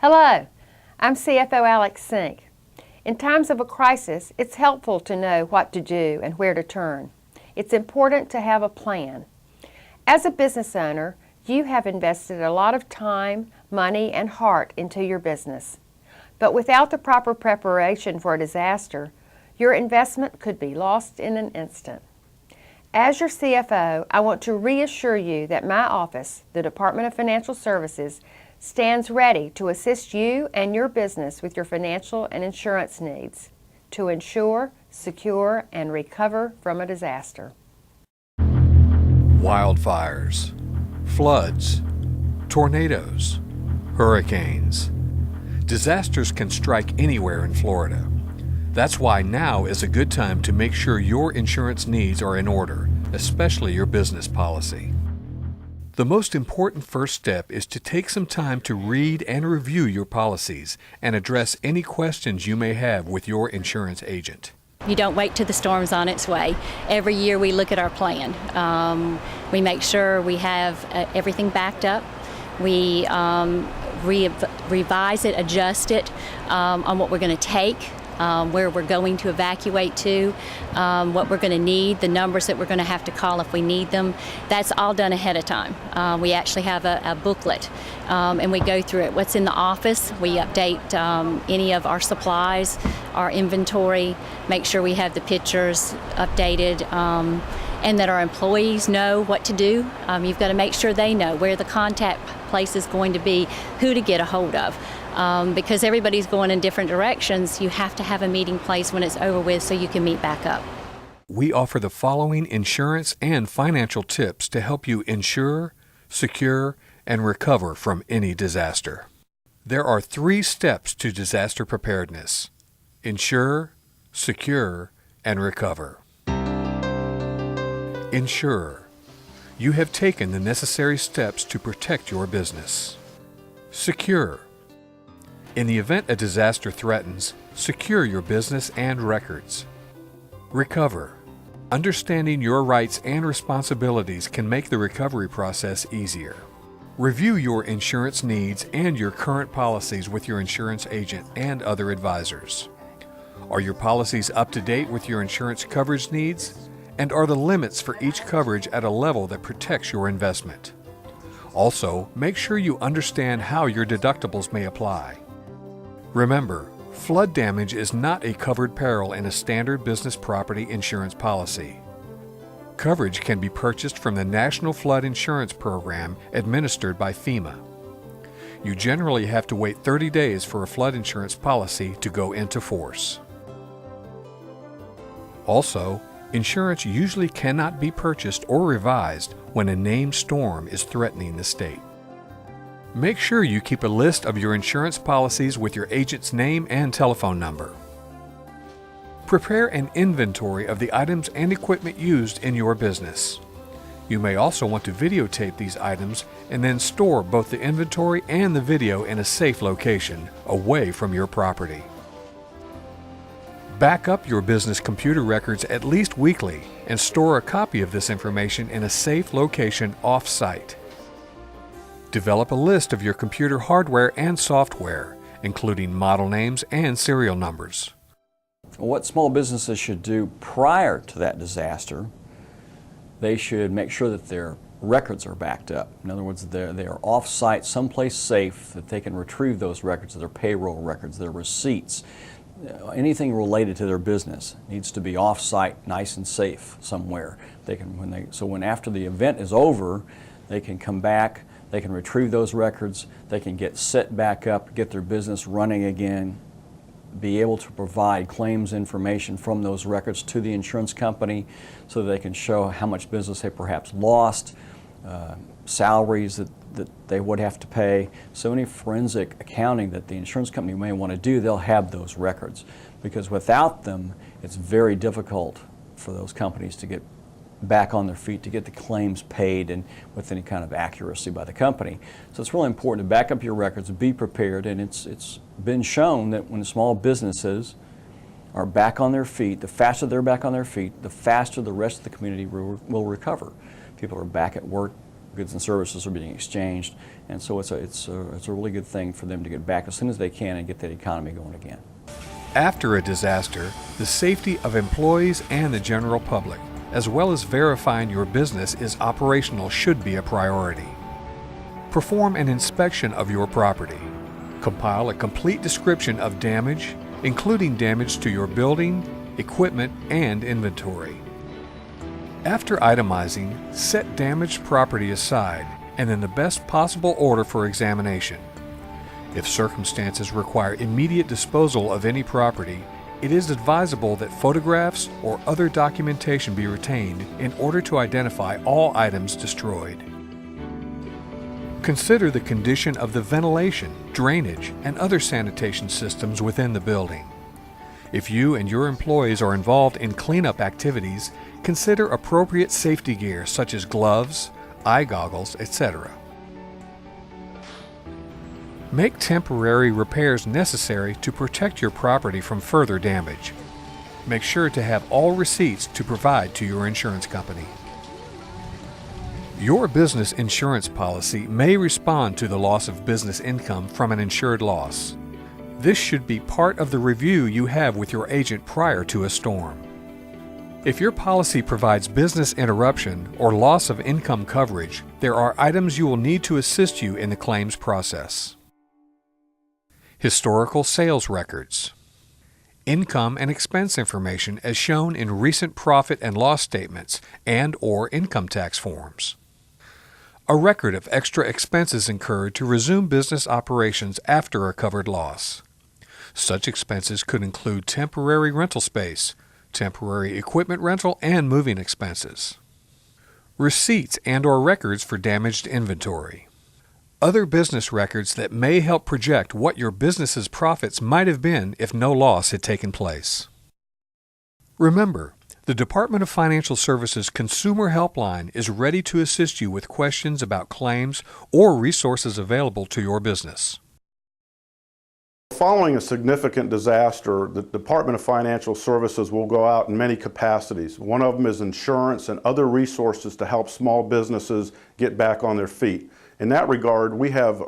Hello, I'm CFO Alex Sink. In times of a crisis, it's helpful to know what to do and where to turn. It's important to have a plan. As a business owner, you have invested a lot of time, money, and heart into your business. But without the proper preparation for a disaster, your investment could be lost in an instant. As your CFO, I want to reassure you that my office, the Department of Financial Services, stands ready to assist you and your business with your financial and insurance needs to insure, secure, and recover from a disaster. Wildfires, floods, tornadoes, hurricanes. Disasters can strike anywhere in Florida. That's why now is a good time to make sure your insurance needs are in order, especially your business policy. The most important first step is to take some time to read and review your policies and address any questions you may have with your insurance agent. You don't wait till the storm's on its way. Every year we look at our plan. We make sure we have everything backed up. We revise it, adjust it on what we're going to take, where we're going to evacuate to, what we're going to need, the numbers that we're going to have to call if we need them. That's all done ahead of time. We actually have a booklet and we go through it. What's in the office, we update any of our supplies, our inventory, make sure we have the pictures updated, and that our employees know what to do. You've got to make sure they know where the contact place is going to be, who to get a hold of. Because everybody's going in different directions, you have to have a meeting place when it's over with so you can meet back up. We offer the following insurance and financial tips to help you insure, secure, and recover from any disaster. There are 3 steps to disaster preparedness: insure, secure, and recover. Insure. You have taken the necessary steps to protect your business. Secure. In the event a disaster threatens, secure your business and records. Recover. Understanding your rights and responsibilities can make the recovery process easier. Review your insurance needs and your current policies with your insurance agent and other advisors. Are your policies up to date with your insurance coverage needs? And are the limits for each coverage at a level that protects your investment? Also, make sure you understand how your deductibles may apply. Remember, flood damage is not a covered peril in a standard business property insurance policy. Coverage can be purchased from the National Flood Insurance Program administered by FEMA. You generally have to wait 30 days for a flood insurance policy to go into force. Also, insurance usually cannot be purchased or revised when a named storm is threatening the state. Make sure you keep a list of your insurance policies with your agent's name and telephone number. Prepare an inventory of the items and equipment used in your business. You may also want to videotape these items and then store both the inventory and the video in a safe location, away from your property. Back up your business computer records at least weekly and store a copy of this information in a safe location off-site. Develop a list of your computer hardware and software, including model names and serial numbers. What small businesses should do prior to that disaster, they should make sure that their records are backed up. In other words, they are off-site, someplace safe that they can retrieve those records, their payroll records, their receipts. Anything related to their business needs to be off-site, nice and safe somewhere. So after the event is over, they can come back, they can retrieve those records, they can get set back up, get their business running again, be able to provide claims information from those records to the insurance company so that they can show how much business they perhaps lost, salaries that they would have to pay. So any forensic accounting that the insurance company may want to do, they'll have those records. Because without them, it's very difficult for those companies to get back on their feet, to get the claims paid and with any kind of accuracy by the company. So it's really important to back up your records, be prepared, and it's been shown that when small businesses are back on their feet, the faster they're back on their feet, the faster the rest of the community will recover. People are back at work goods and services are being exchanged, and so it's a really good thing for them to get back as soon as they can and get that economy going again. After a disaster, the safety of employees and the general public, as well as verifying your business is operational, should be a priority. Perform an inspection of your property. Compile a complete description of damage, including damage to your building, equipment, and inventory. After itemizing, set damaged property aside and in the best possible order for examination. If circumstances require immediate disposal of any property, it is advisable that photographs or other documentation be retained in order to identify all items destroyed. Consider the condition of the ventilation, drainage, and other sanitation systems within the building. If you and your employees are involved in cleanup activities, consider appropriate safety gear such as gloves, eye goggles, etc. Make temporary repairs necessary to protect your property from further damage. Make sure to have all receipts to provide to your insurance company. Your business insurance policy may respond to the loss of business income from an insured loss. This should be part of the review you have with your agent prior to a storm. If your policy provides business interruption or loss of income coverage, there are items you will need to assist you in the claims process. Historical sales records. Income and expense information as shown in recent profit and loss statements and/or income tax forms. A record of extra expenses incurred to resume business operations after a covered loss. Such expenses could include temporary rental space, temporary equipment rental, and moving expenses. Receipts and/or records for damaged inventory. Other business records that may help project what your business's profits might have been if no loss had taken place. Remember, the Department of Financial Services Consumer Helpline is ready to assist you with questions about claims or resources available to your business. Following a significant disaster, the Department of Financial Services will go out in many capacities. One of them is insurance and other resources to help small businesses get back on their feet. In that regard, we have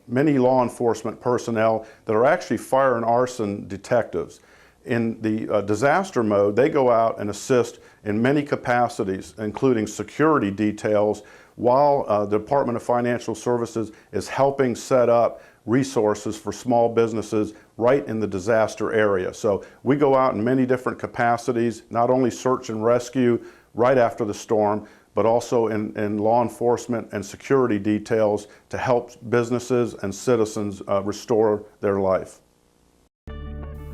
many law enforcement personnel that are actually fire and arson detectives. In the disaster mode, they go out and assist in many capacities, including security details, while the Department of Financial Services is helping set up resources for small businesses right in the disaster area. So we go out in many different capacities, not only search and rescue right after the storm, but also in law enforcement and security details to help businesses and citizens restore their life.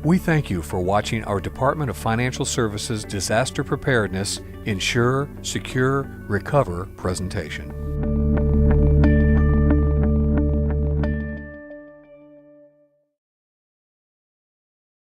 We thank you for watching our Department of Financial Services Disaster Preparedness, Insure, Secure, Recover presentation.